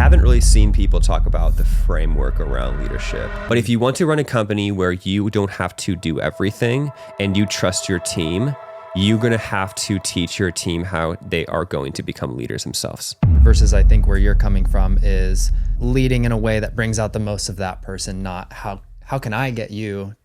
haven't really seen people talk about the framework around leadership. But if you want to run a company where you don't have to do everything and you trust your team, you're going to have to teach your team how they are going to become leaders themselves. Versus I think where you're coming from is leading in a way that brings out the most of that person, not how can I get you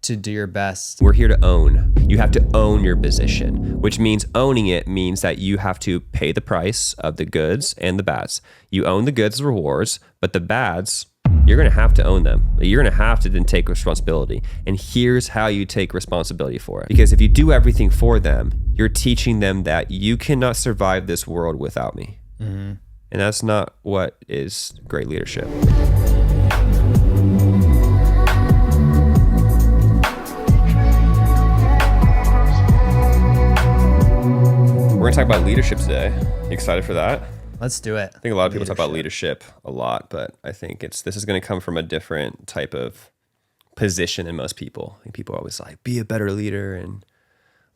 to do your best. We're here to own. You have to own your position, which means owning it means that you have to pay the price of the goods and the bads. You own the goods, rewards, but the bads, you're going to have to own them. You're going to have to then take responsibility. And here's how you take responsibility for it. Because if you do everything for them, you're teaching them that you cannot survive this world without me. Mm-hmm. And that's not what is great leadership. We're going to talk about leadership today. You excited for that? Let's do it. I think a lot of people talk about leadership a lot, but I think this is going to come from a different type of position in most people. I think people are always like, be a better leader and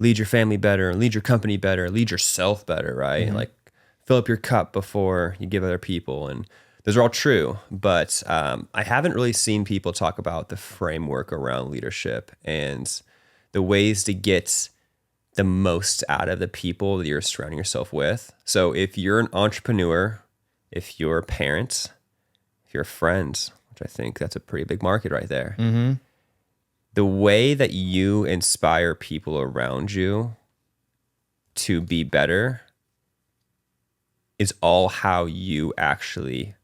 lead your family better, and lead your company better, lead yourself better, right? Mm-hmm. Like fill up your cup before you give other people. And those are all true, but I haven't really seen people talk about the framework around leadership and the ways to get the most out of the people that you're surrounding yourself with. So if you're an entrepreneur, if you're a parent, if you're a friend, which I think that's a pretty big market right there, mm-hmm. The way that you inspire people around you to be better is all how you actually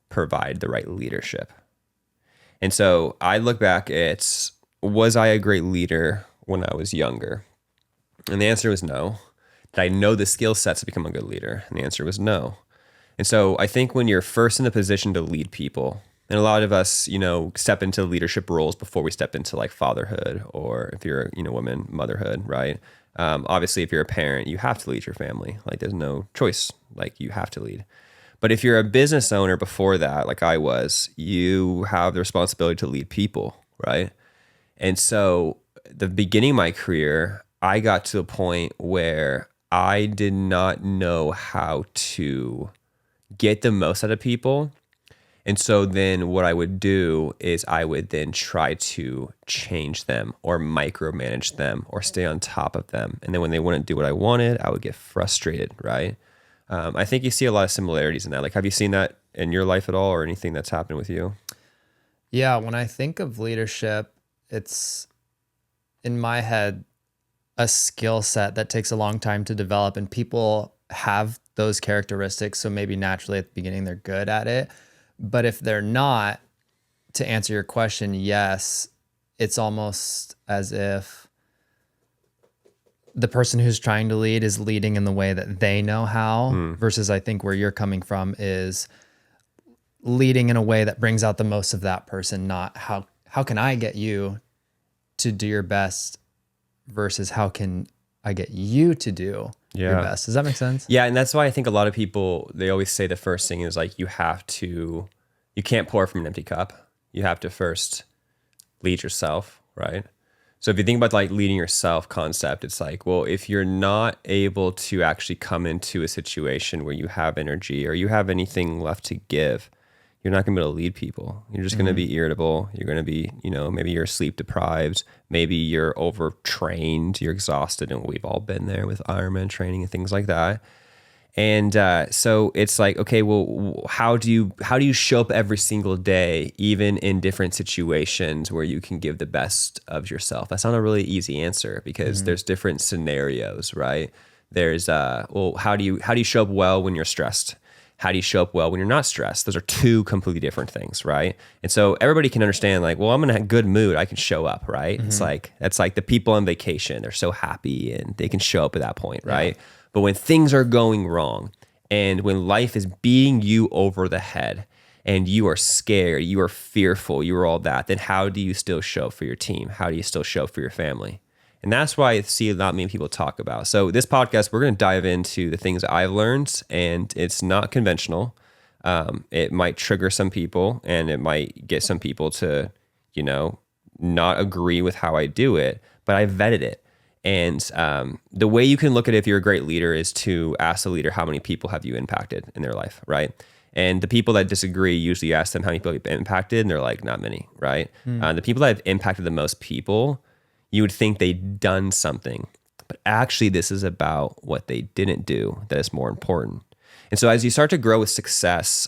provide the right leadership. And so I look back at, was I a great leader when I was younger? And the answer was no. Did I know the skill sets to become a good leader? And the answer was no. And so I think when you're first in a position to lead people, and a lot of us, step into leadership roles before we step into like fatherhood, or if you're, woman, motherhood, right? Obviously, if you're a parent, you have to lead your family. Like there's no choice. Like you have to lead. But if you're a business owner before that, like I was, you have the responsibility to lead people, right? And so the beginning of my career, I got to a point where I did not know how to get the most out of people. And so then what I would do is I would then try to change them or micromanage them or stay on top of them. And then when they wouldn't do what I wanted, I would get frustrated, right? I think you see a lot of similarities in that. Like, have you seen that in your life at all, or anything that's happened with you? Yeah, when I think of leadership, it's in my head a skill set that takes a long time to develop, and people have those characteristics. So maybe naturally at the beginning, they're good at it. But if they're not, to answer your question, yes, it's almost as if the person who's trying to lead is leading in the way that they know how, versus I think where you're coming from is leading in a way that brings out the most of that person, not how can I get you to do your best versus how can I get you to do your best. Does that make sense? Yeah. And that's why I think a lot of people, they always say the first thing is like, you can't pour from an empty cup. You have to first lead yourself, right? So if you think about like leading yourself concept, it's like, well, if you're not able to actually come into a situation where you have energy or you have anything left to give, you're not going to be able to lead people. You're just going to be irritable. You're going to be, maybe you're sleep deprived. Maybe you're overtrained. You're exhausted. And we've all been there with Ironman training and things like that. And so it's like, okay, well, how do you show up every single day, even in different situations where you can give the best of yourself? That's not a really easy answer because there's different scenarios, right? There's, how do you show up well when you're stressed? How do you show up well when you're not stressed? Those are two completely different things, right? And so everybody can understand like, well, I'm in a good mood, I can show up, right? It's like, that's like the people on vacation, they're so happy and they can show up at that point, right? Yeah. But when things are going wrong and when life is beating you over the head and you are scared, you are fearful, you are all that, then how do you still show up for your team? How do you still show up for your family? And that's why I see not many people talk about. So this podcast, we're going to dive into the things I've learned, and it's not conventional. It might trigger some people, and it might get some people to, not agree with how I do it, but I vetted it. And the way you can look at it if you're a great leader is to ask the leader, how many people have you impacted in their life, right? And the people that disagree, usually you ask them how many people you've impacted, and they're like, not many, right? The people that have impacted the most people, you would think they'd done something. But actually, this is about what they didn't do that is more important. And so as you start to grow with success,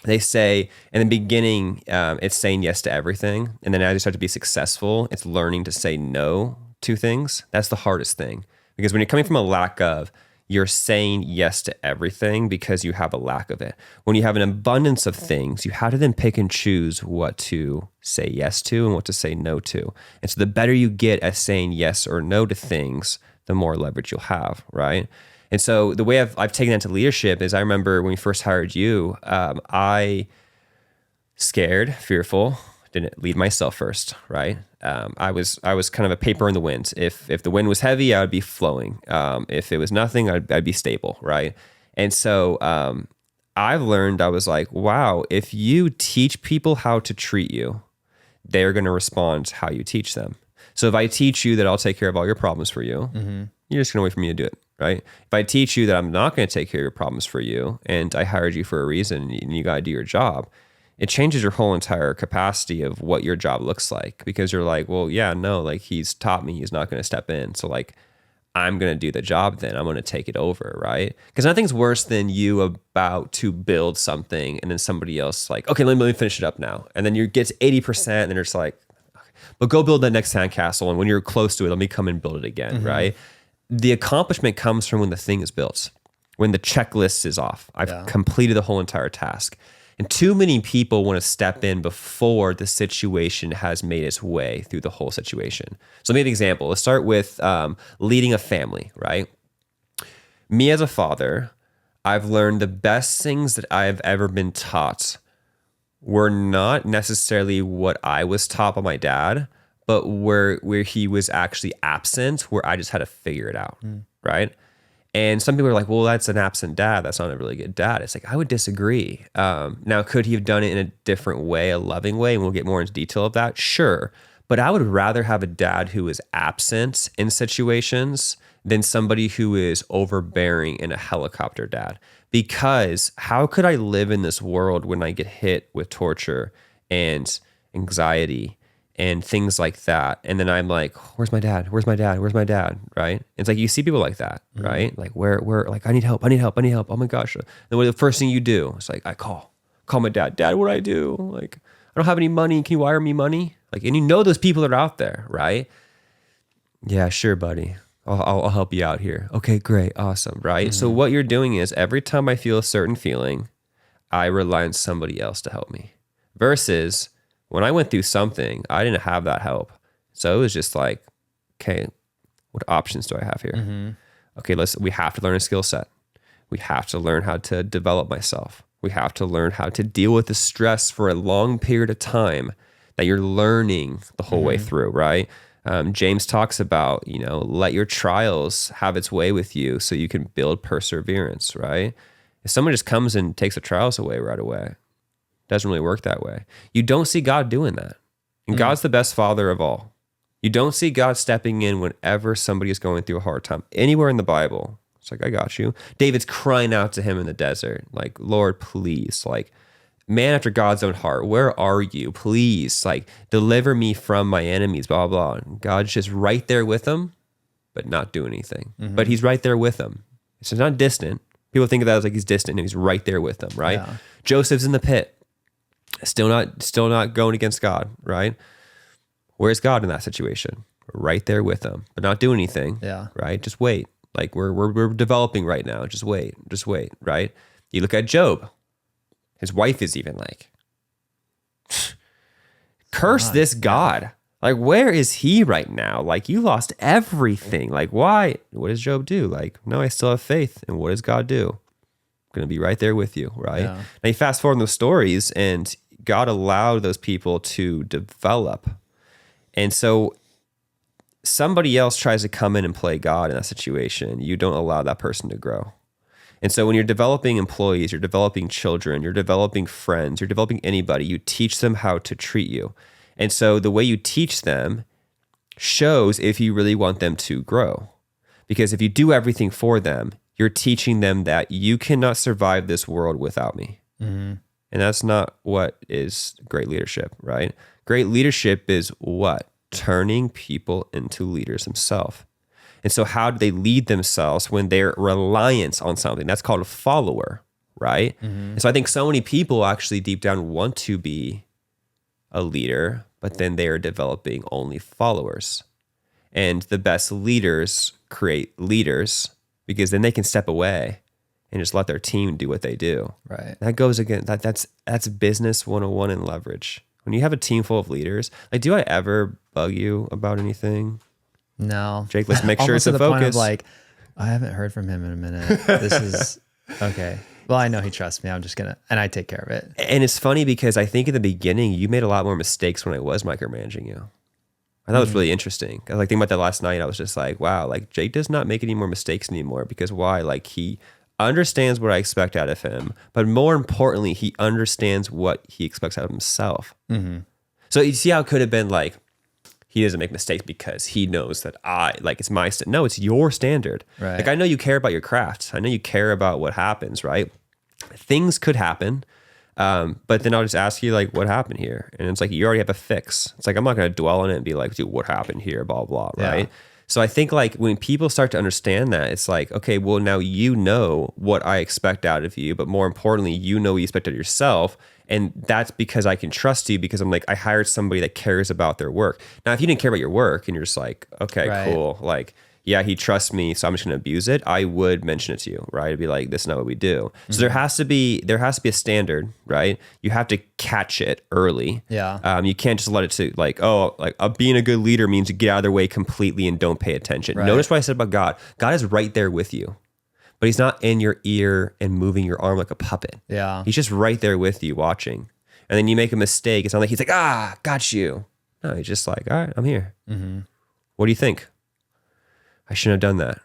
they say in the beginning, it's saying yes to everything. And then as you start to be successful, it's learning to say no to things. That's the hardest thing. Because when you're coming from a lack of, you're saying yes to everything because you have a lack of it. When you have an abundance of things, you have to then pick and choose what to say yes to and what to say no to. And so the better you get at saying yes or no to things, the more leverage you'll have, right? And so the way I've taken that to leadership is I remember when we first hired you, I scared, fearful, didn't lead myself first, right? I was kind of a paper in the wind. If the wind was heavy, I would be flowing. If it was nothing, I'd be stable, right? And so I've learned, I was like, wow, if you teach people how to treat you, they're going to respond to how you teach them. So if I teach you that I'll take care of all your problems for you, you're just going to wait for me to do it, right? If I teach you that I'm not going to take care of your problems for you, and I hired you for a reason, and you got to do your job, it changes your whole entire capacity of what your job looks like, because you're like, well, yeah, no, like he's taught me, he's not going to step in. So like, I'm going to do the job then. I'm going to take it over, right? Because nothing's worse than you about to build something and then somebody else like, okay, let me finish it up now. And then you get to 80% and then it's like, okay, but go build that next sandcastle. And when you're close to it, let me come and build it again, right? The accomplishment comes from when the thing is built, when the checklist is off. I've completed the whole entire task. And too many people want to step in before the situation has made its way through the whole situation. So let me give an example. Let's start with leading a family, right? Me as a father, I've learned the best things that I've ever been taught were not necessarily what I was taught by my dad, but where he was actually absent, where I just had to figure it out, right? And some people are like, well, that's an absent dad. That's not a really good dad. It's like, I would disagree. Now, could he have done it in a different way, a loving way? And we'll get more into detail of that. Sure. But I would rather have a dad who is absent in situations than somebody who is overbearing and a helicopter dad. Because how could I live in this world when I get hit with torture and anxiety and things like that? And then I'm like, where's my dad? Where's my dad? Where's my dad? Right? It's like, you see people like that, right? Like where, like, I need help. Oh my gosh. Then what the first thing you do? It's like, I call my dad. Dad, what do I do? Like, I don't have any money. Can you wire me money? Like, and you know, those people are out there, right? Yeah, sure, buddy. I'll help you out here. Okay, great. Awesome. Right? So what you're doing is every time I feel a certain feeling, I rely on somebody else to help me, versus when I went through something, I didn't have that help. So it was just like, okay, what options do I have here? Okay, we have to learn a skill set. We have to learn how to develop myself. We have to learn how to deal with the stress for a long period of time that you're learning the whole way through, right? James talks about, let your trials have its way with you so you can build perseverance, right? If someone just comes and takes the trials away right away, doesn't really work that way. You don't see God doing that. And God's the best father of all. You don't see God stepping in whenever somebody is going through a hard time. Anywhere in the Bible, it's like, I got you. David's crying out to him in the desert, like, Lord, please, like, man after God's own heart, where are you? Please, like, deliver me from my enemies, blah, blah, blah. And God's just right there with him, but not doing anything. But he's right there with him. It's not distant. People think of that as like he's distant. No, he's right there with them, right? Yeah. Joseph's in the pit. Still not going against God, right? Where's God in that situation? Right there with them, but not doing anything. Yeah. Right? Just wait. Like we're developing right now. Just wait, right? You look at Job. His wife is even like, curse this God. Like, where is he right now? Like, you lost everything. Like, why? What does Job do? Like, no, I still have faith. And what does God do? I'm going to be right there with you, right? Yeah. Now you fast forward in those stories and God allowed those people to develop. And so somebody else tries to come in and play God in that situation. You don't allow that person to grow. And so when you're developing employees, you're developing children, you're developing friends, you're developing anybody, you teach them how to treat you. And so the way you teach them shows if you really want them to grow. Because if you do everything for them, you're teaching them that you cannot survive this world without me. Mm-hmm. And that's not what is great leadership, right? Great leadership is what? Turning people into leaders themselves. And so how do they lead themselves when they're reliant on something? That's called a follower, right? Mm-hmm. And so I think so many people actually deep down want to be a leader, but then they are developing only followers. And the best leaders create leaders because then they can step away and just let their team do what they do. Right. That goes again. That's business 101 in leverage. When you have a team full of leaders, like, do I ever bug you about anything? No. Jake, let's make sure Almost it's to a the point of focus. like, I haven't heard from him in a minute. This is okay. Well, I know he trusts me. I'm just gonna, and I take care of it. And it's funny because I think in the beginning you made a lot more mistakes when I was micromanaging you. I thought it was really interesting. I was like thinking about that last night. I was just like, wow, like Jake does not make any more mistakes anymore because why? Like he understands what I expect out of him, but more importantly, he understands what he expects out of himself. Mm-hmm. So you see how it could have been like, he doesn't make mistakes because he knows that it's my no, it's your standard. Right. Like I know you care about your craft. I know you care about what happens, right? Things could happen. But then I'll just ask you like, what happened here? And it's like, you already have a fix. It's like, I'm not going to dwell on it and be like, dude, what happened here? Blah, blah, right? Yeah. So I think like when people start to understand that, it's like, okay, well now you know what I expect out of you, but more importantly, you know what you expect out of yourself. And that's because I can trust you because I'm like, I hired somebody that cares about their work. Now, if you didn't care about your work and you're just like, okay, Right. cool. Like, yeah, he trusts me, so I'm just gonna abuse it. I would mention it to you, right? I'd be like, this is not what we do. So there has to be a standard, right? You have to catch it early. Yeah. You can't just let it to like, being a good leader means you get out of their way completely and don't pay attention. Right. Notice what I said about God. God is right there with you, but he's not in your ear and moving your arm like a puppet. Yeah. He's just right there with you watching. And then you make a mistake. It's not like he's like, got you. No, he's just like, all right, I'm here. Mm-hmm. What do you think? I shouldn't have done that.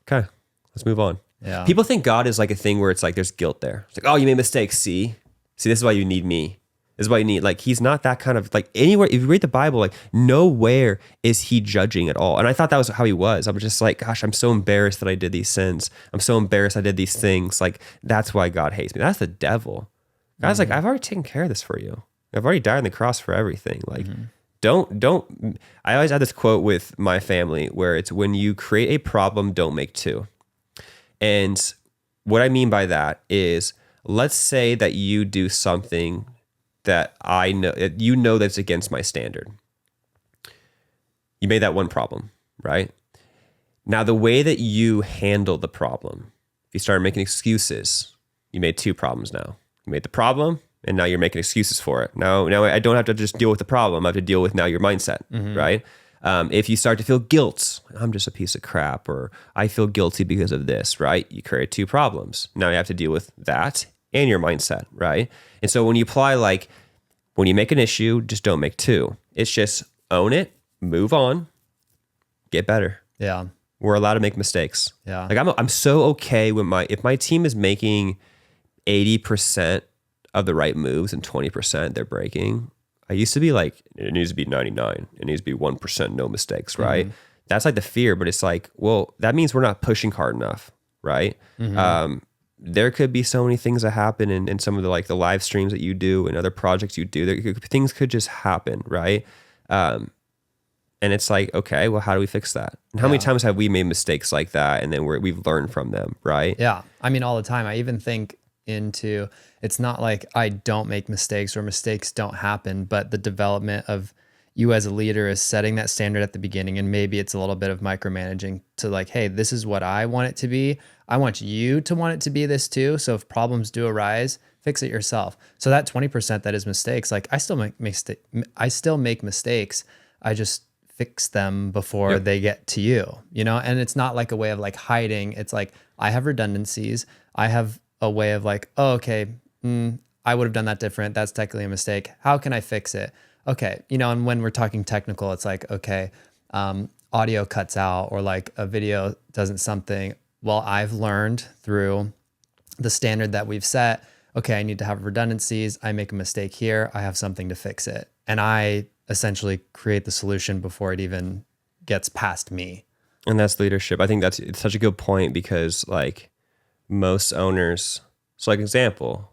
Okay, let's move on. Yeah. People think God is like a thing where it's like there's guilt there. It's like, oh, you made mistakes. See, this is why you need me. This is why you need, like, he's not that kind of, like, anywhere. If you read the Bible, like, nowhere is he judging at all. And I thought that was how he was. I was just like, gosh, I'm so embarrassed that I did these sins. I'm so embarrassed I did these things. Like, that's why God hates me. That's the devil. God's like, I've already taken care of this for you. I've already died on the cross for everything. Like, don't. I always have this quote with my family where it's, when you create a problem, don't make two. And what I mean by that is, let's say that you do something that I know, you know, that's against my standard. You made that one problem, right? Now, the way that you handle the problem, if you start making excuses, you made two problems now. You made the problem, and now you're making excuses for it. Now I don't have to just deal with the problem. I have to deal with now your mindset, right? If you start to feel guilt, I'm just a piece of crap, or I feel guilty because of this, right? You create two problems. Now you have to deal with that and your mindset, right? And so when you apply, like, when you make an issue, just don't make two. It's just own it, move on, get better. Yeah. We're allowed to make mistakes. Yeah. Like I'm so okay with if my team is making 80% of the right moves and 20% they're breaking. I used to be like, it needs to be 99. It needs to be 1% no mistakes, right? That's like the fear, but it's like, well, that means we're not pushing hard enough, right? There could be so many things that happen in some of the, like, the live streams that you do and other projects you do. Things could just happen, right? And it's like, okay, well, how do we fix that? And how many times have we made mistakes like that, and then we've learned from them, right? Yeah. I mean, all the time. I even think into, it's not like I don't make mistakes or mistakes don't happen, but the development of you as a leader is setting that standard at the beginning. And maybe it's a little bit of micromanaging to, like, hey, this is what I want it to be. I want you to want it to be this too. So if problems do arise, fix it yourself. So that 20% that is mistakes, like, I still make mistakes. I just fix them before they get to you, you know? And it's not like a way of, like, hiding. It's like, I have redundancies. I have a way of, like, oh, okay, I would have done that different. That's technically a mistake. How can I fix it? Okay. You know, and when we're talking technical, it's like, okay, audio cuts out, or like a video doesn't something. Well, I've learned through the standard that we've set, okay, I need to have redundancies. I make a mistake here. I have something to fix it. And I essentially create the solution before it even gets past me. And that's leadership. I think it's such a good point, because, like, most owners, so, like, example,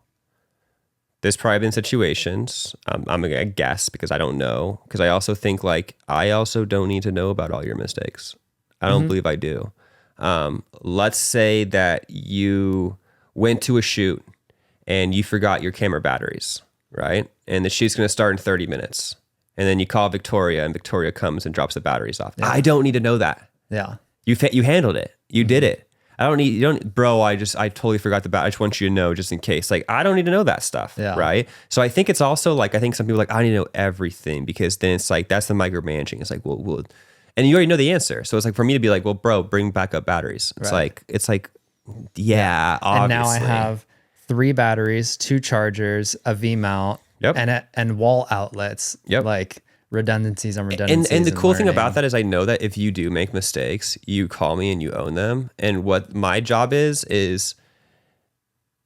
there's probably been situations, I'm going to guess because I don't know, because I also think like, I also don't need to know about all your mistakes. I don't believe I do. Let's say that you went to a shoot and you forgot your camera batteries, right? And the shoot's going to start in 30 minutes. And then you call Victoria and Victoria comes and drops the batteries off. Yeah. I don't need to know that. Yeah. You handled it. You did it. I don't need, you don't, bro, I totally forgot the battery. I just want you to know just in case. Like, I don't need to know that stuff. Yeah. Right. So I think it's also like, I think some people are like, I need to know everything, because then it's like, that's the micromanaging. It's like, well, and you already know the answer. So it's like for me to be like, well, bro, bring backup batteries. It's like, yeah, obviously. And now I have 3 batteries, 2 chargers, a V mount, and wall outlets. Like redundancies on redundancies. And the cool thing about that is I know that if you do make mistakes, you call me and you own them. And what my job is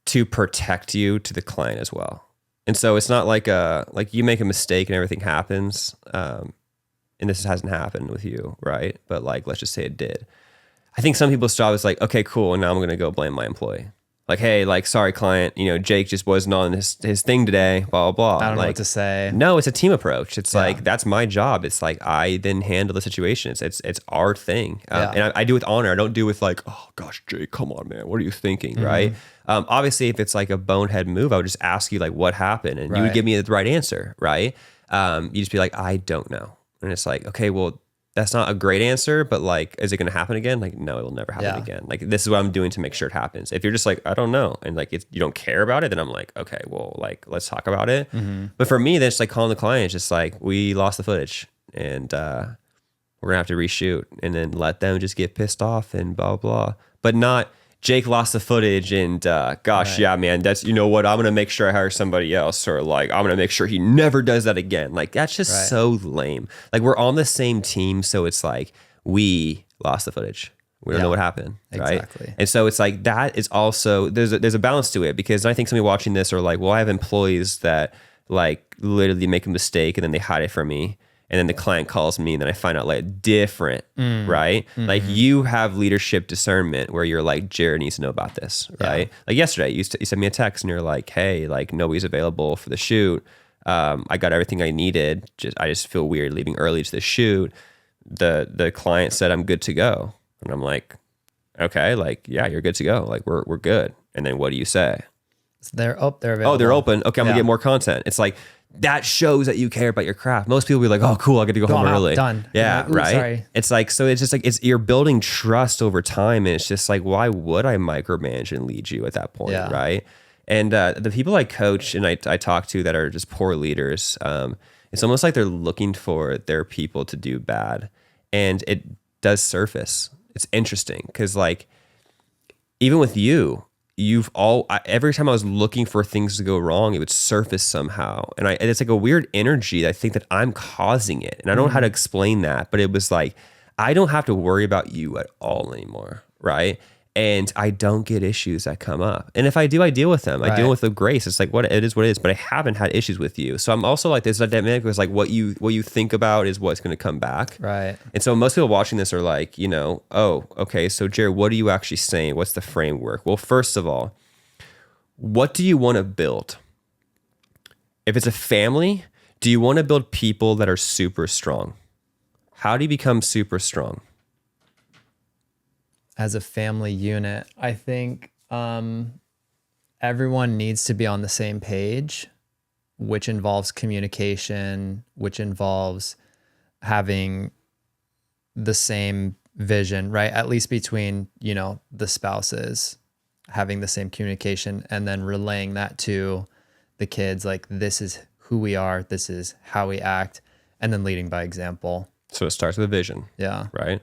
to protect you to the client as well. And so it's not like you make a mistake and everything happens. And this hasn't happened with you, right? But like, let's just say it did. I think some people's job is like, okay, cool. And now I'm going to go blame my employee. Like, hey, like, sorry, client, Jake just wasn't on his thing today, blah, blah, blah. I don't know what to say. No, it's a team approach. It's like, that's my job. It's like, I then handle the situation. It's our thing. And I do it with honor. I don't do it with like, oh gosh, Jake, come on, man. What are you thinking? Right. Obviously if it's like a bonehead move, I would just ask you like, what happened? And you would give me the right answer. Right. You just be like, I don't know. And it's like, okay, well, that's not a great answer, but like, is it going to happen again? Like, no, it'll never happen again. Like, this is what I'm doing to make sure it happens. If you're just like, I don't know, and like, you don't care about it, then I'm like, okay, well, like, let's talk about it. But for me, that's like calling the client, just like, we lost the footage and we're gonna have to reshoot, and then let them just get pissed off and blah, blah, but not Jake lost the footage and gosh, yeah, man, that's, you know what, I'm going to make sure I hire somebody else, or like, I'm going to make sure he never does that again. Like, that's just so lame. Like, we're on the same team. So it's like, we lost the footage. We don't know what happened. Right. Exactly. And so it's like, that is also, there's a balance to it, because I think somebody watching this are like, well, I have employees that like literally make a mistake and then they hide it from me. And then the client calls me and then I find out like different, right? Like, you have leadership discernment where you're like, Jared needs to know about this, right? Like yesterday, you sent me a text and you're like, hey, like nobody's available for the shoot. I got everything I needed. I just feel weird leaving early to the shoot. The client said I'm good to go. And I'm like, okay, like, yeah, you're good to go. Like, we're good. And then what do you say? They're available. Oh, they're open. Okay, I'm gonna get more content. It's like, that shows that you care about your craft. Most people be like, oh, cool, I get to go home early. Done. Yeah, like, right? Sorry. It's like, so it's just like, you're building trust over time. And it's just like, why would I micromanage and lead you at that point, right? And the people I coach and I talk to that are just poor leaders, it's almost like they're looking for their people to do bad. And it does surface. It's interesting because like, even with you, every time I was looking for things to go wrong, it would surface somehow. And it's like a weird energy that I think that I'm causing it. And I don't know how to explain that, but it was like, I don't have to worry about you at all anymore. Right. And I don't get issues that come up. And if I do, I deal with them. I deal with the grace. It's like, what it is, but I haven't had issues with you. So I'm also like, this dynamic was like, what you think about is what's going to come back. Right. And so most people watching this are like, oh, okay. So Jared, what are you actually saying? What's the framework? Well, first of all, what do you want to build? If it's a family, do you want to build people that are super strong? How do you become super strong? As a family unit, I think everyone needs to be on the same page, which involves communication, which involves having the same vision, right? At least between, the spouses, having the same communication, and then relaying that to the kids, like, this is who we are, this is how we act, and then leading by example. So it starts with a vision. Yeah. Right?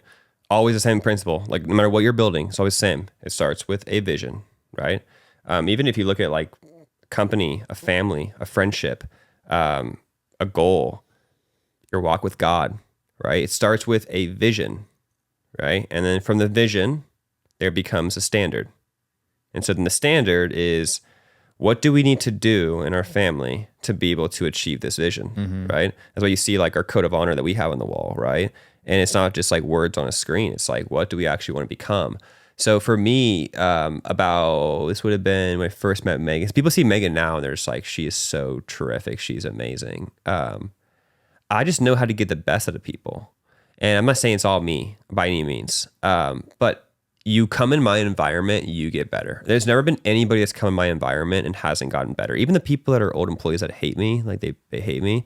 Always the same principle. Like, no matter what you're building, it's always the same. It starts with a vision, right? Even if you look at like a company, a family, a friendship, a goal, your walk with God, right? It starts with a vision, right? And then from the vision, there becomes a standard. And so then the standard is, what do we need to do in our family to be able to achieve this vision, right? That's why you see like our code of honor that we have on the wall, right? And it's not just like words on a screen. It's like, what do we actually want to become? So for me, about this would have been when I first met Megan. People see Megan now and they're just like, she is so terrific. She's amazing. I just know how to get the best out of people. And I'm not saying it's all me by any means. But you come in my environment, you get better. There's never been anybody that's come in my environment and hasn't gotten better. Even the people that are old employees that hate me, like they hate me,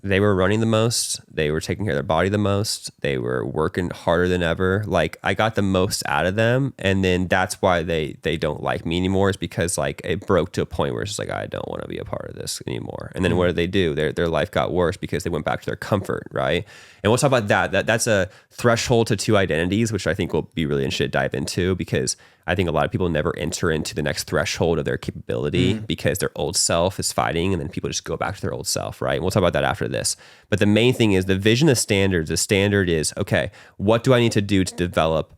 they were running the most. They were taking care of their body the most. They were working harder than ever. Like I got the most out of them. And then that's why they don't like me anymore, is because like it broke to a point where it's just like, I don't want to be a part of this anymore. And then what did they do? Their life got worse because they went back to their comfort, right? And we'll talk about that's a threshold to two identities, which I think will be really interesting to dive into, because I think a lot of people never enter into the next threshold of their capability because their old self is fighting, and then people just go back to their old self, right? And we'll talk about that after this. But the main thing is the vision of standards. The standard is, okay, what do I need to do to develop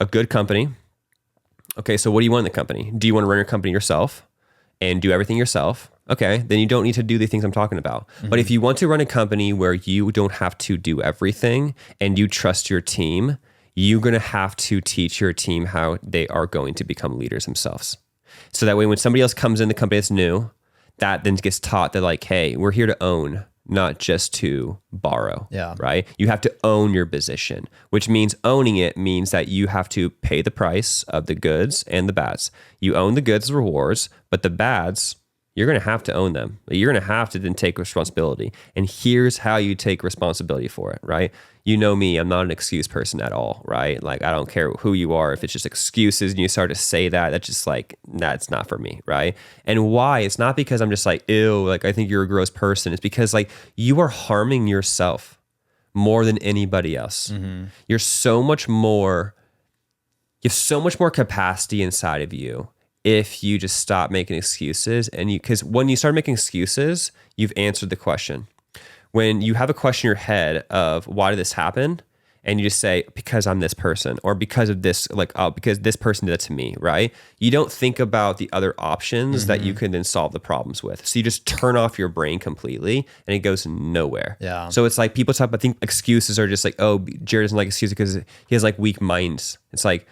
a good company? Okay, so what do you want in the company? Do you want to run your company yourself and do everything yourself? Okay, then you don't need to do the things I'm talking about. But if you want to run a company where you don't have to do everything and you trust your team, you're going to have to teach your team how they are going to become leaders themselves. So that way, when somebody else comes in the company that's new, that then gets taught that like, hey, we're here to own, not just to borrow, right? You have to own your position, which means owning it means that you have to pay the price of the goods and the bads. You own the goods, rewards, but the bads, you're going to have to own them. You're going to have to then take responsibility. And here's how you take responsibility for it, right? You know me, I'm not an excuse person at all, right? Like, I don't care who you are. If it's just excuses and you start to say that, that's just like, that's not for me, right? And why? It's not because I'm just like, ew, like, I think you're a gross person. It's because like you are harming yourself more than anybody else. You're so much more, you have so much more capacity inside of you if you just stop making excuses. And because when you start making excuses, you've answered the question. When you have a question in your head of why did this happen, and you just say, because I'm this person, or because of this, like, oh, because this person did it to me, right? You don't think about the other options that you can then solve the problems with. So you just turn off your brain completely and it goes nowhere. Yeah. So it's like people talk about, I think excuses are just like, oh, Jared doesn't like excuses because he has like weak minds. It's like,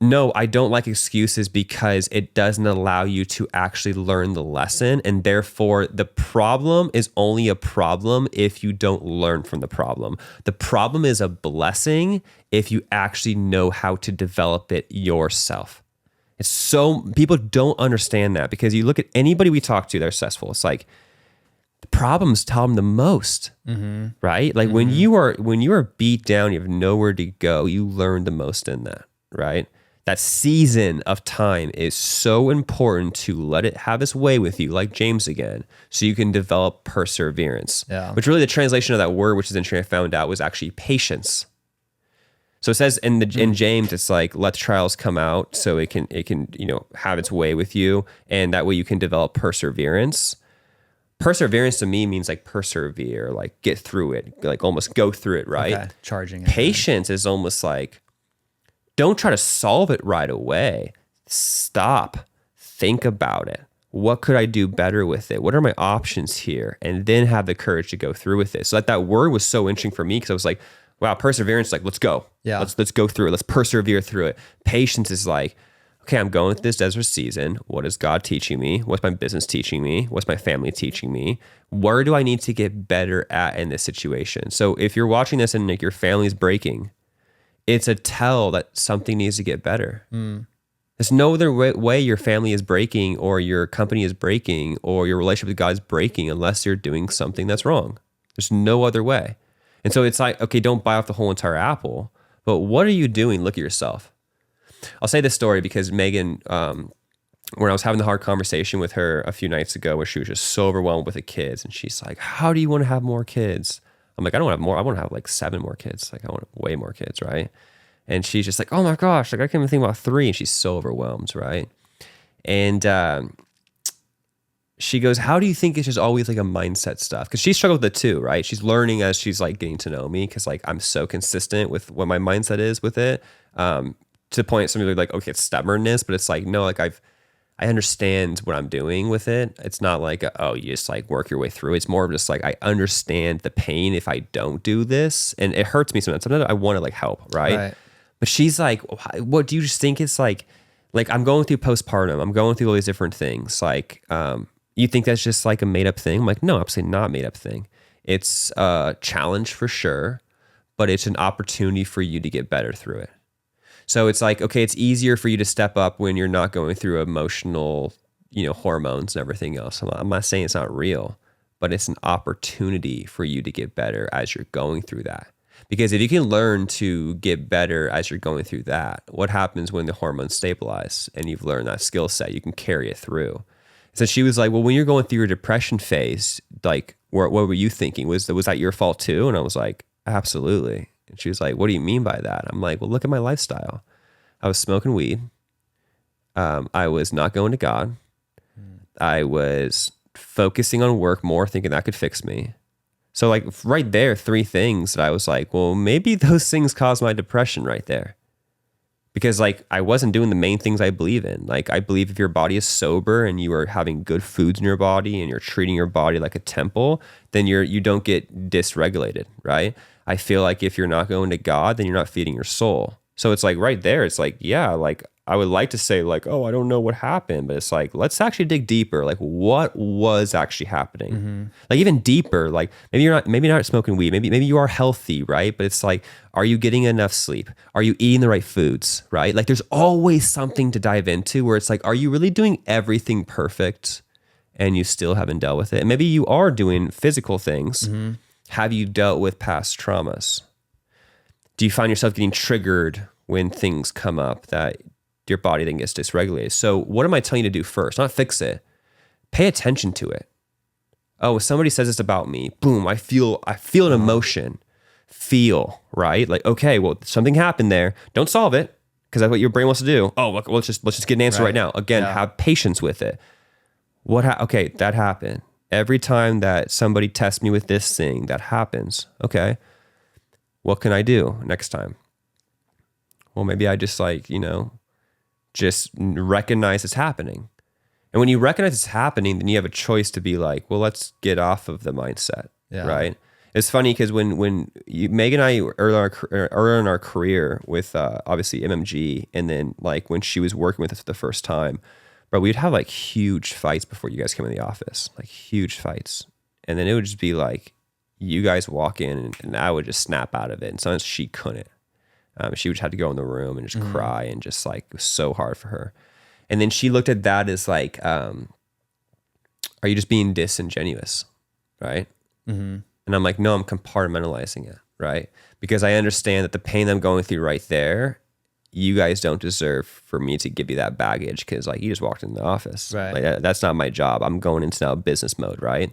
no, I don't like excuses because it doesn't allow you to actually learn the lesson. And therefore, the problem is only a problem if you don't learn from the problem. The problem is a blessing if you actually know how to develop it yourself. It's so, people don't understand that, because you look at anybody we talk to, they're successful. It's like, the problems tell them the most, right? Like when you are beat down, you have nowhere to go, you learn the most in that, right? That season of time is so important to let it have its way with you, like James again, so you can develop perseverance. Which really the translation of that word, which is interesting, I found out, was actually patience. So it says in James, it's like, let the trials come out so it can have its way with you, and that way you can develop perseverance. Perseverance to me means like persevere, like get through it, like almost go through it, right? Okay. Charging it. Patience is almost like, don't try to solve it right away. Stop. Think about it. What could I do better with it? What are my options here? And then have the courage to go through with it. So that word was so interesting for me, because I was like, wow, perseverance, like, let's go. Yeah. Let's go through it. Let's persevere through it. Patience is like, okay, I'm going through this desert season. What is God teaching me? What's my business teaching me? What's my family teaching me? Where do I need to get better at in this situation? So if you're watching this and like your family's breaking, it's a tell that something needs to get better. There's no other way your family is breaking, or your company is breaking, or your relationship with God is breaking, unless you're doing something that's wrong. There's no other way. And so it's like, okay, don't buy off the whole entire apple, but what are you doing? Look at yourself. I'll say this story because Megan, when I was having the hard conversation with her a few nights ago, where she was just so overwhelmed with the kids, and she's like, how do you want to have more kids? I'm like, I don't want to have more. I want to have like 7 more kids. Like, I want way more kids, right? And she's just like, oh my gosh, like I can't even think about 3. And she's so overwhelmed, right? And she goes, how do you think it's just always like a mindset stuff? Because she struggled with it too, right? She's learning as she's like getting to know me, because like I'm so consistent with what my mindset is with it. To the point some people are like, okay, it's stubbornness, but it's like, no, like I understand what I'm doing with it. It's not like, oh, you just like work your way through. It's more of just like, I understand the pain if I don't do this. And it hurts me sometimes. Sometimes I want to like help, right? But she's like, what do you just think it's like I'm going through postpartum. I'm going through all these different things. Like, you think that's just like a made up thing? I'm like, no, absolutely not made up thing. It's a challenge for sure, but it's an opportunity for you to get better through it. So it's like, okay, it's easier for you to step up when you're not going through emotional, hormones and everything else. I'm not saying it's not real, but it's an opportunity for you to get better as you're going through that. Because if you can learn to get better as you're going through that, what happens when the hormones stabilize and you've learned that skill set, you can carry it through. So she was like, well, when you're going through your depression phase, like, what were you thinking? Was that your fault too? And I was like, absolutely. And she was like, what do you mean by that? I'm like, well, look at my lifestyle. I was smoking weed. I was not going to God. I was focusing on work more, thinking that could fix me. So like right there, 3 things that I was like, well, maybe those things caused my depression right there. Because like I wasn't doing the main things I believe in. Like I believe if your body is sober and you are having good foods in your body and you're treating your body like a temple, then you don't get dysregulated, right? I feel like if you're not going to God, then you're not feeding your soul. So it's like right there, it's like, yeah, like I would like to say like, oh, I don't know what happened, but it's like, let's actually dig deeper. Like what was actually happening? Mm-hmm. Like even deeper, like maybe you're not smoking weed. Maybe you are healthy, right? But it's like, are you getting enough sleep? Are you eating the right foods, right? Like there's always something to dive into where it's like, are you really doing everything perfect and you still haven't dealt with it? And maybe you are doing physical things. Mm-hmm. Have you dealt with past traumas? Do you find yourself getting triggered when things come up that your body then gets dysregulated? So what am I telling you to do first? Not fix it. Pay attention to it. Oh, if somebody says this about me, boom, I feel an emotion. Feel, right? Like, okay, well, something happened there. Don't solve it because that's what your brain wants to do. Oh, look, let's just get an answer right now. Again, have patience with it. Okay, that happened. Every time that somebody tests me with this thing, that happens. Okay. What can I do next time? Well, maybe I just just recognize it's happening. And when you recognize it's happening, then you have a choice to be like, well, let's get off of the mindset, right? It's funny because when Meg and I earlier in our career with obviously MMG, and then like when she was working with us for the first time, but we'd have like huge fights before you guys came in the office, like huge fights. And then it would just be like, you guys walk in and I would just snap out of it. And sometimes she couldn't. She would have to go in the room and just cry, and just like, it was so hard for her. And then she looked at that as like, are you just being disingenuous? Right. Mm-hmm. And I'm like, no, I'm compartmentalizing it. Right. Because I understand that the pain I'm going through right there, you guys don't deserve for me to give you that baggage. Cause like you just walked in the office. Right. Like that's not my job. I'm going into now business mode. Right.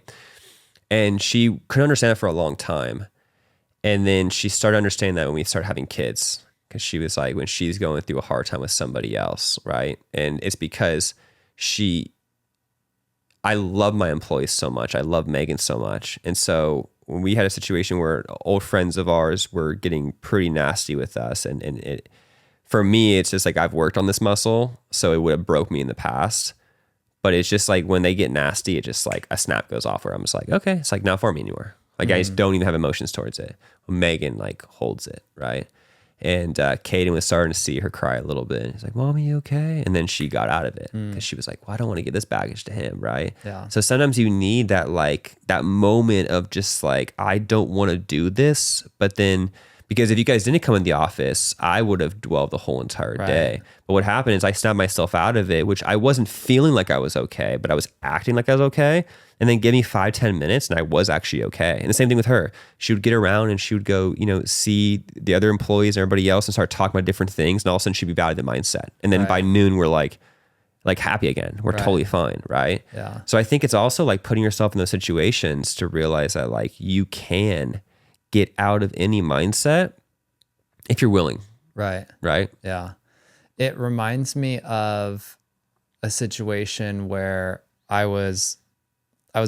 And she couldn't understand it for a long time. And then she started understanding that when we started having kids, because she was like, when she's going through a hard time with somebody else, right? And it's because I love my employees so much. I love Megan so much. And so when we had a situation where old friends of ours were getting pretty nasty with us, and it, for me, it's just like, I've worked on this muscle, so it would have broke me in the past. But it's just like when they get nasty, it just like a snap goes off where I'm just like, okay, it's like not for me anymore. Like I just don't even have emotions towards it. Megan like holds it, right? And Kaden was starting to see her cry a little bit. He's like, Mom, are you okay? And then she got out of it because she was like, well, I don't want to give this baggage to him, right? Yeah. So sometimes you need that like that moment of just like, I don't want to do this, but then because if you guys didn't come in the office, I would have dwelled the whole entire day. But what happened is I snapped myself out of it, which I wasn't feeling like I was okay, but I was acting like I was okay. And then give me 5-10 minutes and I was actually okay. And the same thing with her. She would get around and she would go, see the other employees and everybody else and start talking about different things. And all of a sudden she'd be back in the mindset. And then by noon, we're like happy again. We're totally fine, right? Yeah. So I think it's also like putting yourself in those situations to realize that like you can get out of any mindset if you're willing. Right. Right. Yeah. It reminds me of a situation where I was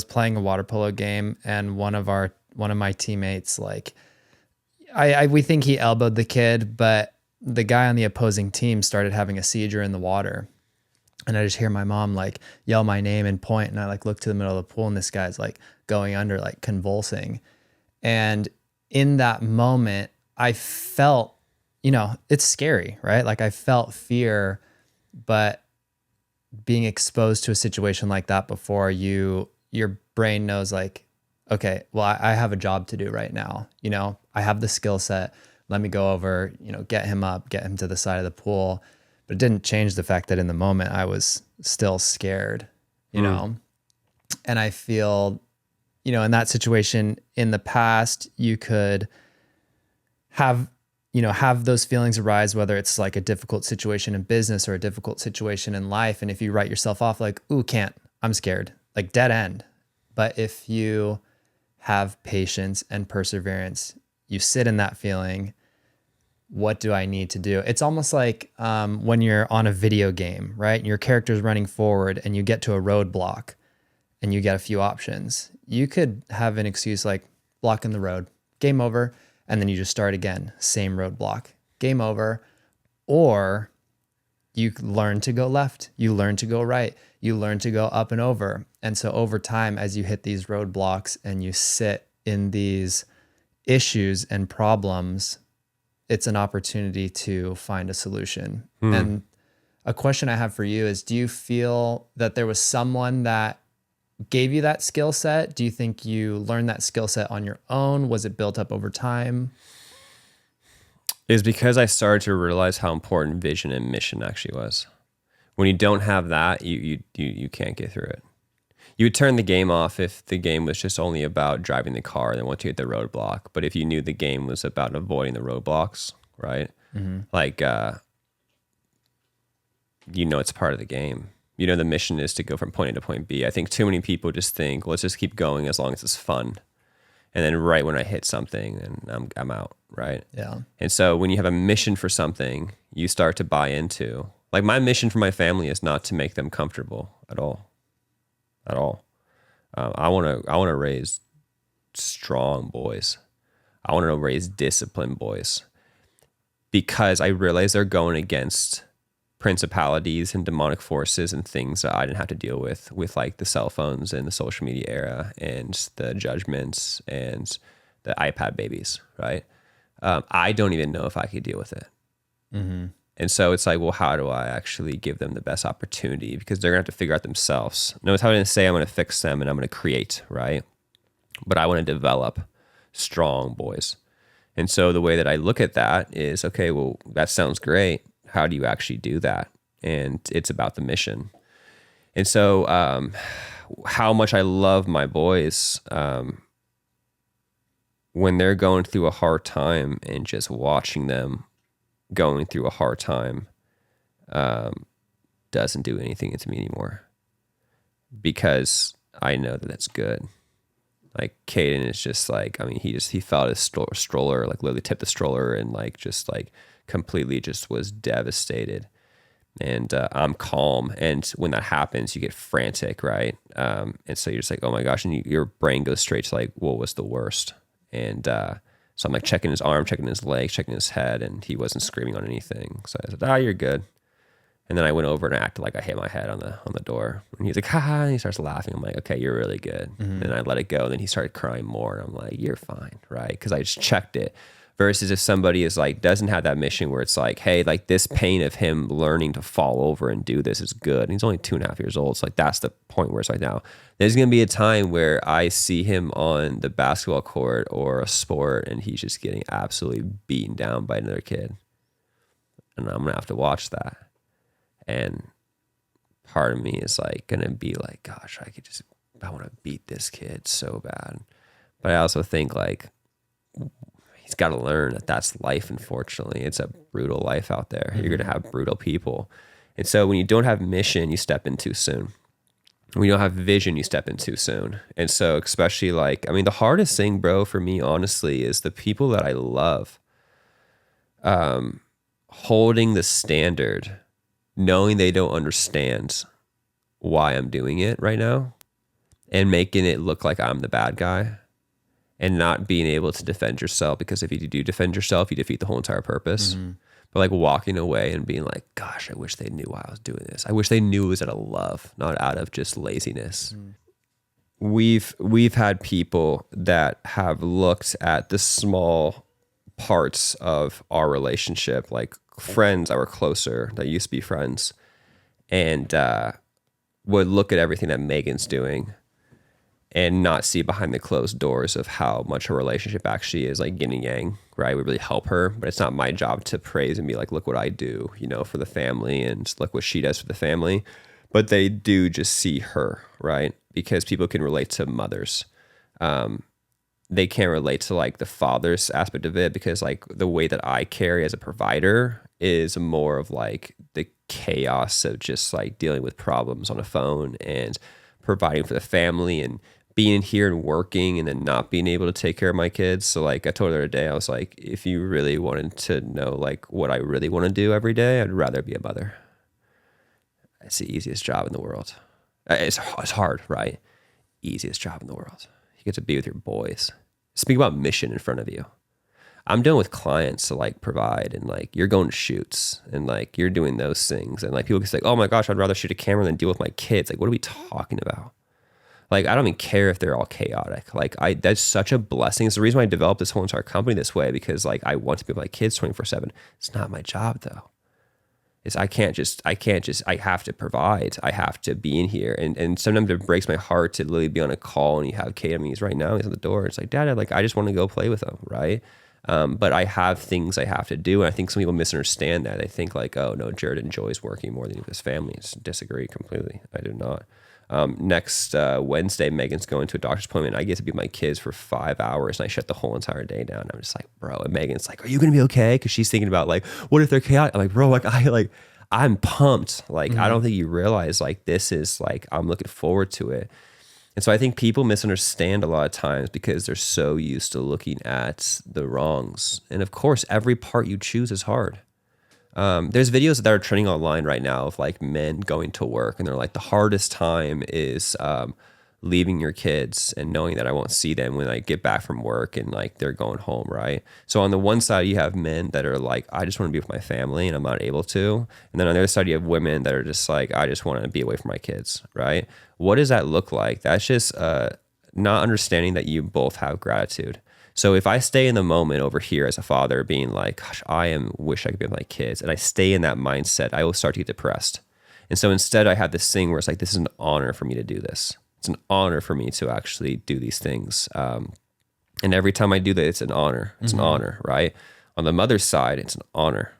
playing a water polo game, and one of my teammates, like we think he elbowed the kid, but the guy on the opposing team started having a seizure in the water. And I just hear my mom like yell my name and point, and I like look to the middle of the pool, and this guy's like going under, like convulsing. And in that moment, I felt it's scary, right? Like I felt fear, but being exposed to a situation like that before, your brain knows like, okay, well, I have a job to do right now. I have the skill set. Let me go over, get him up, get him to the side of the pool. But it didn't change the fact that in the moment I was still scared, you know? And I feel, in that situation in the past, you could have those feelings arise, whether it's like a difficult situation in business or a difficult situation in life. And if you write yourself off like, ooh, can't, I'm scared, like dead end. But if you have patience and perseverance, you sit in that feeling, what do I need to do? It's almost like when you're on a video game, right? And your character's running forward and you get to a roadblock and you get a few options. You could have an excuse like blocking the road, game over, and then you just start again, same roadblock, game over. Or you learn to go left, you learn to go right, you learn to go up and over. And so over time, as you hit these roadblocks and you sit in these issues and problems, it's an opportunity to find a solution. And a question I have for you is, do you feel that there was someone that gave you that skill set? Do you think you learned that skill set on your own? Was it built up over time? Is because I started to realize how important vision and mission actually was. When you don't have that, you can't get through it. You would turn the game off if the game was just only about driving the car and then once you hit the roadblock. But if you knew the game was about avoiding the roadblocks, right? Like, it's part of the game. The mission is to go from point A to point B. I think too many people just think, let's just keep going as long as it's fun. And then right when I hit something, then I'm out, right? Yeah. And so when you have a mission for something, you start to buy into. Like my mission for my family is not to make them comfortable at all. At all. I want to raise strong boys. I want to raise disciplined boys because I realize they're going against principalities and demonic forces and things that I didn't have to deal with like the cell phones and the social media era and the judgments and the iPad babies, right? I don't even know if I could deal with it. And so it's like, well, how do I actually give them the best opportunity? Because they're going to have to figure out themselves. Notice how I didn't say I'm going to fix them and I'm going to create, right? But I want to develop strong boys. And so the way that I look at that is, okay, well, that sounds great. How do you actually do that? And it's about the mission. And so how much I love my boys when they're going through a hard time and just watching them going through a hard time doesn't do anything to me anymore because I know that that's good. Like Caden is just like, I mean, he fell out of his stroller, like literally tipped the stroller and like just like completely just was devastated. And I'm calm. And when that happens, you get frantic, right? And so you're just like, oh my gosh. And your brain goes straight to like, what was the worst? And so I'm like checking his arm, checking his leg, checking his head, and he wasn't screaming on anything. So I said, you're good. And then I went over and acted like I hit my head on the door. And he's like, ha, and he starts laughing. I'm like, okay, you're really good. And I let it go. And then he started crying more. And I'm like, you're fine, right? Because I just checked it. Versus if somebody is like, doesn't have that mission where it's like, hey, like this pain of him learning to fall over and do this is good. And he's only 2.5 years old. So like, that's the point where it's like now there's going to be a time where I see him on the basketball court or a sport and he's just getting absolutely beaten down by another kid. And I'm going to have to watch that. And part of me is like going to be like, gosh, I want to beat this kid so bad. But I also think like, he's got to learn that that's life. Unfortunately, it's a brutal life out there. You're going to have brutal people. And so when you don't have mission, you step in too soon. When you don't have vision, you step in too soon. And so especially like, I mean, the hardest thing, bro, for me, honestly, is the people that I love, holding the standard, knowing they don't understand why I'm doing it right now and making it look like I'm the bad guy. And not being able to defend yourself, because if you do defend yourself, you defeat the whole entire purpose. But like walking away and being like, gosh, I wish they knew why I was doing this. I wish they knew it was out of love, not out of just laziness. We've had people that have looked at the small parts of our relationship, like friends that were closer, that used to be friends, and would look at everything that Megan's doing and not see behind the closed doors of how much her relationship actually is like yin and yang, right? We really help her, but it's not my job to praise and be like, look what I do, you know, for the family, and look what she does for the family. But they do just see her, right? Because people can relate to mothers. They can't relate to like the father's aspect of it, because like the way that I carry as a provider is more of like the chaos of just like dealing with problems on a phone and providing for the family and being here and working and then not being able to take care of my kids. So like I told her the other day, I was like, if you really wanted to know like what I really want to do every day, I'd rather be a mother. It's the easiest job in the world. It's hard, right? Easiest job in the world. You get to be with your boys. Speak about mission in front of you. I'm dealing with clients to like provide, and like you're going to shoots and like you're doing those things, and like people can say, oh my gosh, I'd rather shoot a camera than deal with my kids. Like, what are we talking about? Like, I don't even care if they're all chaotic. Like, that's such a blessing. It's the reason why I developed this whole entire company this way, because like I want to be with my kids 24/7. It's not my job though. I have to provide. I have to be in here. And sometimes it breaks my heart to literally be on a call and you have Kate. I mean, he's right now, he's at the door. It's like, Dad, I just want to go play with him, right? But I have things I have to do. And I think some people misunderstand that. They think like, oh no, Jared enjoys working more than his family. I disagree completely. I do not. Next Wednesday, Megan's going to a doctor's appointment. I get to be with my kids for 5 hours, and I shut the whole entire day down. I'm just like, bro. And Megan's like, are you going to be okay? Because she's thinking about like, what if they're chaotic? I'm like, bro, I'm pumped. Like, I don't think you realize like this is like, I'm looking forward to it. And so I think people misunderstand a lot of times because they're so used to looking at the wrongs. And of course, every part you choose is hard. There's videos that are trending online right now of like men going to work, and they're like, the hardest time is leaving your kids and knowing that I won't see them when I get back from work and like they're going home, right? So on the one side, you have men that are like, I just want to be with my family and I'm not able to. And then on the other side, you have women that are just like, I just want to be away from my kids, right? What does that look like? That's just not understanding that you both have gratitude. So if I stay in the moment over here as a father being like, gosh, wish I could be with my kids, and I stay in that mindset, I will start to get depressed. And so instead I have this thing where it's like, this is an honor for me to do this. It's an honor for me to actually do these things. And every time I do that, it's an honor. It's an honor, right? On the mother's side, it's an honor.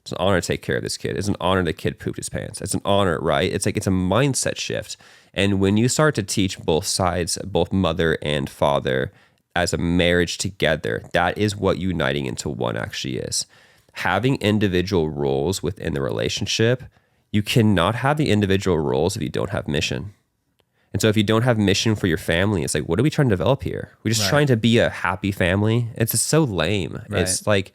It's an honor to take care of this kid. It's an honor the kid pooped his pants. It's an honor, right? It's like, it's a mindset shift. And when you start to teach both sides, both mother and father, as a marriage together, that is what uniting into one actually is. Having individual roles within the relationship, you cannot have the individual roles if you don't have mission. And so if you don't have mission for your family, it's like, what are we trying to develop here? We're just trying to be a happy family. It's just so lame. Right. It's like,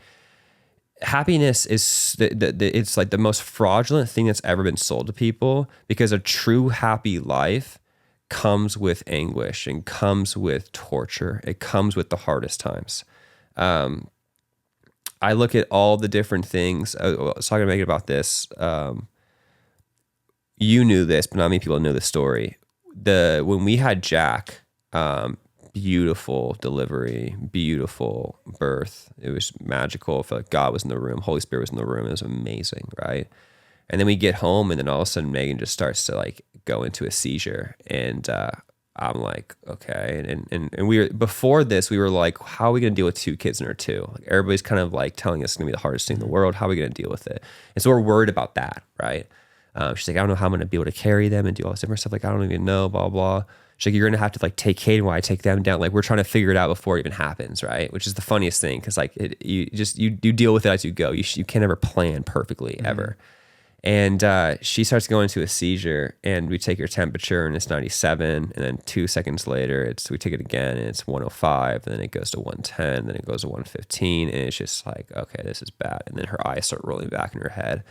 happiness is it's like the most fraudulent thing that's ever been sold to people, because a true happy life comes with anguish and comes with torture. It comes with the hardest times. I look at all the different things. I was talking to Megan about this. You knew this, but not many people know the story. When we had Jack, beautiful delivery, beautiful birth. It was magical. I felt like God was in the room. Holy Spirit was in the room. It was amazing, right? And then we get home, and then all of a sudden Megan just starts to like go into a seizure. And I'm like, okay. And we were, before this, we were like, how are we going to deal with 2 kids in her 2? Like, everybody's kind of like telling us it's going to be the hardest thing in the world. How are we going to deal with it? And so we're worried about that, right? She's like, I don't know how I'm going to be able to carry them and do all this different stuff. Like, I don't even know, blah, blah. She's like, you're going to have to like take Kate while I take them down. Like, we're trying to figure it out before it even happens, right? Which is the funniest thing, because like you deal with it as you go. You can never plan perfectly ever. And she starts going into a seizure, and we take her temperature, and it's 97. And then 2 seconds later, we take it again, and it's 105. And then it goes to 110. Then it goes to 115. And it's just like, okay, this is bad. And then her eyes start rolling back in her head.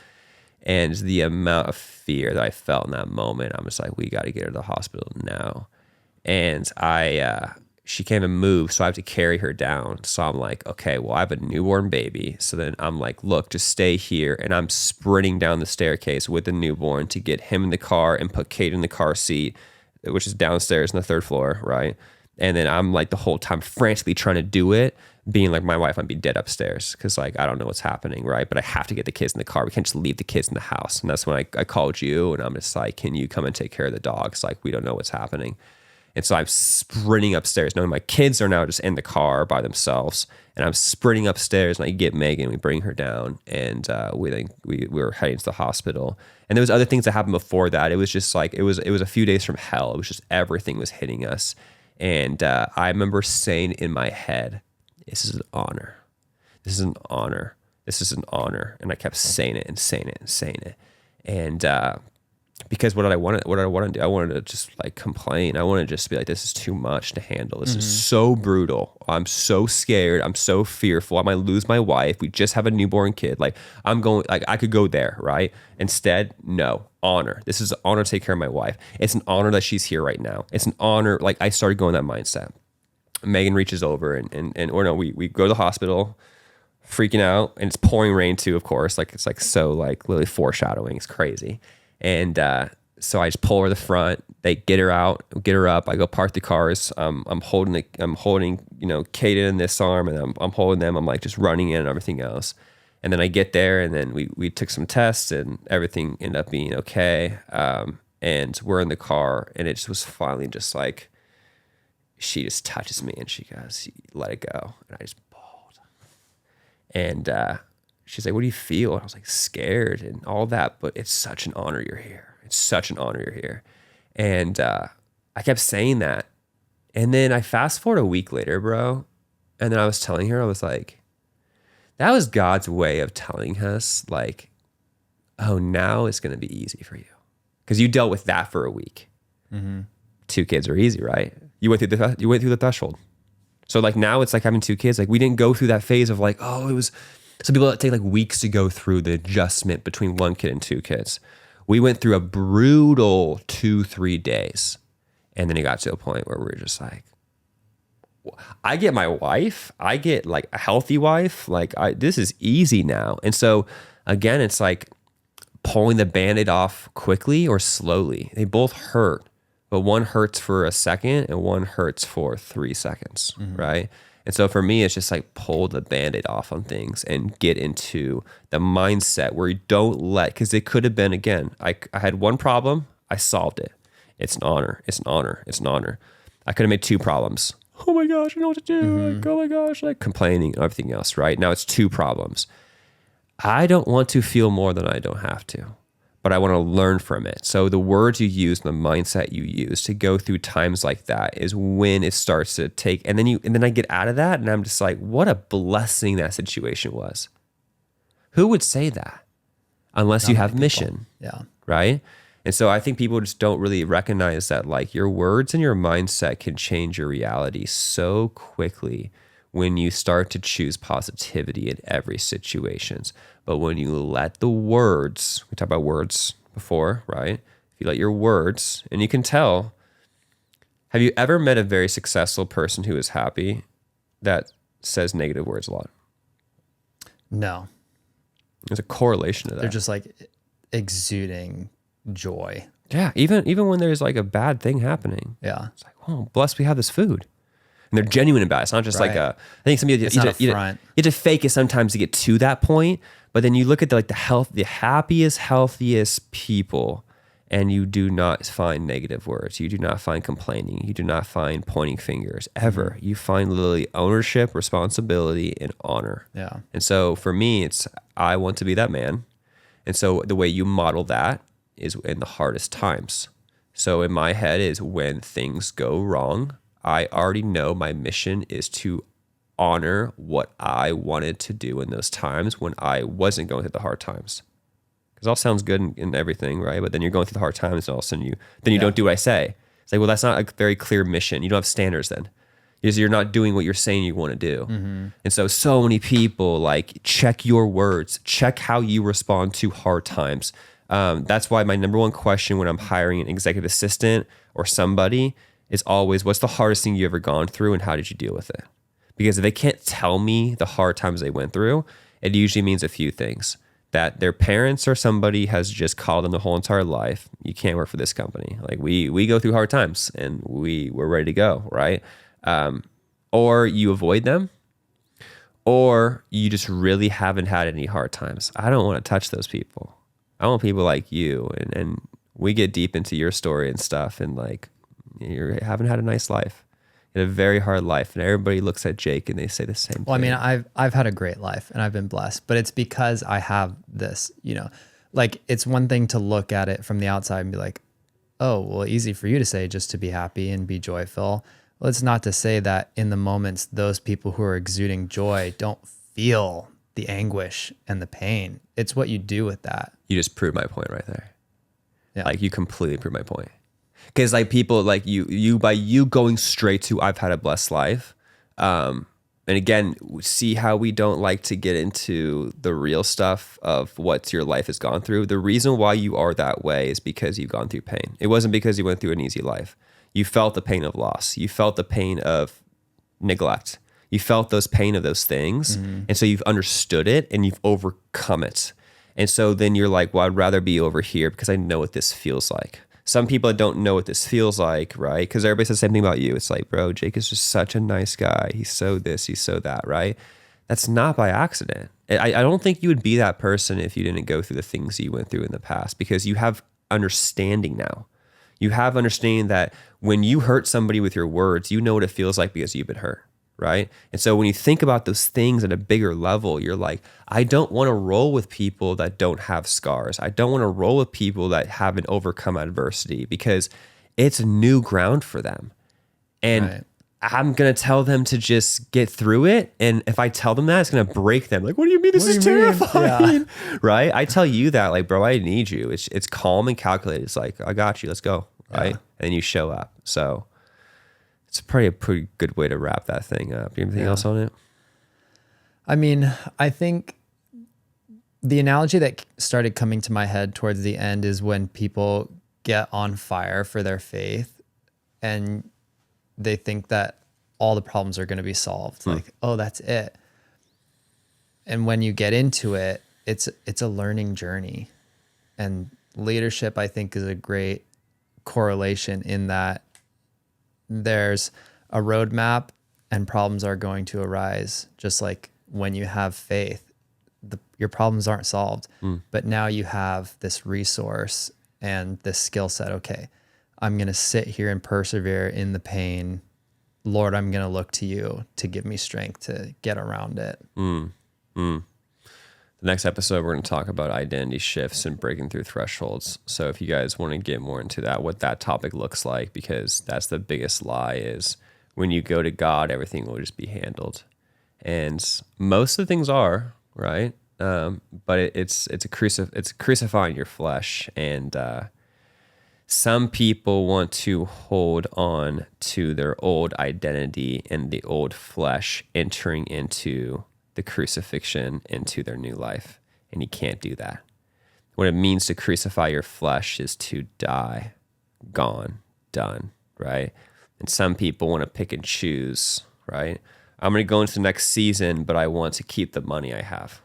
And the amount of fear that I felt in that moment, I'm just like, we got to get her to the hospital now. And she can't even move, so I have to carry her down. So I'm like, okay, well, I have a newborn baby. So then I'm like, look, just stay here. And I'm sprinting down the staircase with the newborn to get him in the car and put Kate in the car seat, which is downstairs on the 3rd floor, right? And then I'm like the whole time frantically trying to do it, being like, my wife might be dead upstairs because like I don't know what's happening, right? But I have to get the kids in the car. We can't just leave the kids in the house. And that's when I called you, and I'm just like, can you come and take care of the dogs? Like, we don't know what's happening. And so I'm sprinting upstairs, knowing my kids are now just in the car by themselves. And I'm sprinting upstairs, and I get Megan, we bring her down, and we were heading to the hospital. And there was other things that happened before that. It was just like, it was a few days from hell. It was just everything was hitting us. And I remember saying in my head, this is an honor. This is an honor. This is an honor. And I kept saying it and saying it and saying it. And because what did I want to do? I wanted to just like complain. I wanted to just be like, this is too much to handle. This is so brutal. I'm so scared. I'm so fearful. I might lose my wife. We just have a newborn kid. Like, I'm going, like, I could go there, right? Instead, no. Honor. This is an honor to take care of my wife. It's an honor that she's here right now. It's an honor. Like, I started going that mindset. Megan reaches over or no, we go to the hospital, freaking out, and it's pouring rain too, of course. Like, it's like so like literally foreshadowing. It's crazy. And so I just pull her to the front. They get her out, get her up. I go park the cars. I'm holding Kaden in this arm, and I'm holding them. I'm like just running in and everything else. And then I get there, and then we took some tests, and everything ended up being okay. And we're in the car, and it just was finally just like, she just touches me, and she goes, let it go. And I just bawled. And she's like, what do you feel? And I was like, scared and all that, but it's such an honor you're here. It's such an honor you're here. And I kept saying that. And then I fast forward a week later, bro. And then I was telling her, I was like, that was God's way of telling us, like, oh, now it's going to be easy for you. Because you dealt with that for a week. Mm-hmm. 2 kids are easy, right? You went through the threshold. So like now it's like having 2 kids. Like, we didn't go through that phase of like, oh, it was some people that take like weeks to go through the adjustment between 1 kid and 2 kids. We went through a brutal 2-3 days. And then it got to a point where we were just like, I get my wife, I get like a healthy wife. Like, this is easy now. And so again, it's like pulling the Band-Aid off quickly or slowly. They both hurt, but one hurts for a second and one hurts for 3 seconds, right? And so for me, it's just like pull the Band-Aid off on things and get into the mindset where you don't because it could have been, again, I had one problem, I solved it. It's an honor. It's an honor. It's an honor. I could have made 2 problems. Oh my gosh, I don't know what to do. Like, oh my gosh, like complaining and everything else, right? Now it's 2 problems. I don't want to feel more than I don't have to, but I want to learn from it. So the words you use, the mindset you use to go through times like that is when it starts to take, and then I get out of that, and I'm just like, what a blessing that situation was. Who would say that? Unless you have mission. Yeah. Right? And so I think people just don't really recognize that, like, your words and your mindset can change your reality so quickly when you start to choose positivity in every situation. But when you let the words, we talked about words before, right? If you let your words, and you can tell, have you ever met a very successful person who is happy that says negative words a lot? No. There's a correlation to that. They're just like exuding joy. Yeah, even when there's like a bad thing happening. Yeah. It's like, oh, blessed we have this food. And they're genuine about it. It's not just like I think somebody you have to fake it sometimes to get to that point. But then you look at the happiest, healthiest people, and you do not find negative words. You do not find complaining. You do not find pointing fingers ever. You find literally ownership, responsibility, and honor. Yeah. And so for me, it's I want to be that man. And so the way you model that is in the hardest times. So in my head is when things go wrong, I already know my mission is to honor what I wanted to do in those times when I wasn't going through the hard times. Because it all sounds good in everything, right? But then you're going through the hard times, and all of a sudden you don't do what I say. It's like, well, that's not a very clear mission. You don't have standards then. Because you're not doing what you're saying you want to do. Mm-hmm. And so many people like check your words, check how you respond to hard times. That's why my number one question when I'm hiring an executive assistant or somebody is always, what's the hardest thing you ever gone through and how did you deal with it? Because if they can't tell me the hard times they went through, it usually means a few things. That their parents or somebody has just called them the whole entire life. You can't work for this company. Like we go through hard times and we're ready to go, right? Or you avoid them, or you just really haven't had any hard times. I don't want to touch those people. I want people like you, and we get deep into your story and stuff, and like you haven't had a nice life. You had a very hard life, and everybody looks at Jake and they say the same Well, I thing. mean, I've had a great life and I've been blessed, but it's because I have this, like it's one thing to look at it from the outside and be like, oh, well, easy for you to say just to be happy and be joyful. Well, it's not to say that in the moments, those people who are exuding joy don't feel the anguish and the pain. It's what you do with that. You just proved my point right there. Yeah. Like you completely proved my point. Because like people like you by you going straight to I've had a blessed life. And again, see how we don't like to get into the real stuff of what your life has gone through. The reason why you are that way is because you've gone through pain. It wasn't because you went through an easy life. You felt the pain of loss. You felt the pain of neglect. You felt those pain of those things. And so you've understood it and you've overcome it. And so then you're like, well, I'd rather be over here because I know what this feels like. Some people don't know what this feels like, right? Because everybody says the same thing about you. It's like, bro, Jake is just such a nice guy. He's so this, he's so that, right? That's not by accident. I don't think you would be that person if you didn't go through the things you went through in the past, because you have understanding now. You have understanding that when you hurt somebody with your words, you know what it feels like because you've been hurt, right? And so when you think about those things at a bigger level, you're like, I don't want to roll with people that don't have scars. I don't want to roll with people that haven't overcome adversity, because it's new ground for them. And Right. I'm going to tell them to just get through it. And if I tell them that, it's going to break them. Like, what do you mean? This is terrifying, right? I tell you that, like, bro, I need you. It's calm and calculated. It's like, I got you. Let's go, right? And then you show up. So it's probably a pretty good way to wrap that thing up. Anything else on it? I mean, I think the analogy that started coming to my head towards the end is when people get on fire for their faith and they think that all the problems are going to be solved. Like, oh, that's it. And when you get into it, it's a learning journey. And leadership, I think, is a great correlation in that there's a roadmap and problems are going to arise. Just like when you have faith, your problems aren't solved, but now you have this resource and this skill set. Okay, I'm going to sit here and persevere in the pain. Lord, I'm going to look to you to give me strength to get around it. The next episode, we're going to talk about identity shifts and breaking through thresholds. So if you guys want to get more into that, what that topic looks like, because that's the biggest lie, is when you go to God, everything will just be handled. And most of the things are, right? But it's crucifying your flesh. And some people want to hold on to their old identity and the old flesh entering into the crucifixion into their new life. And you can't do that. What it means to crucify your flesh is to die, gone, done, right? And some people want to pick and choose, right? I'm going to go into the next season, but I want to keep the money I have.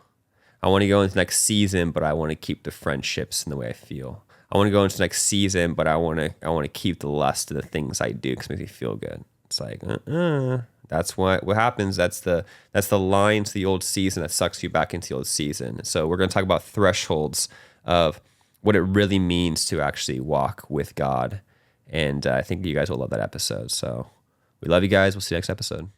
I want to go into the next season, but I want to keep the friendships and the way I feel. I want to go into the next season, but I want to keep the lust of the things I do because it makes me feel good. It's like, that's what happens. That's the line to the old season that sucks you back into the old season. So we're going to talk about thresholds of what it really means to actually walk with God. And I think you guys will love that episode. So we love you guys. We'll see you next episode.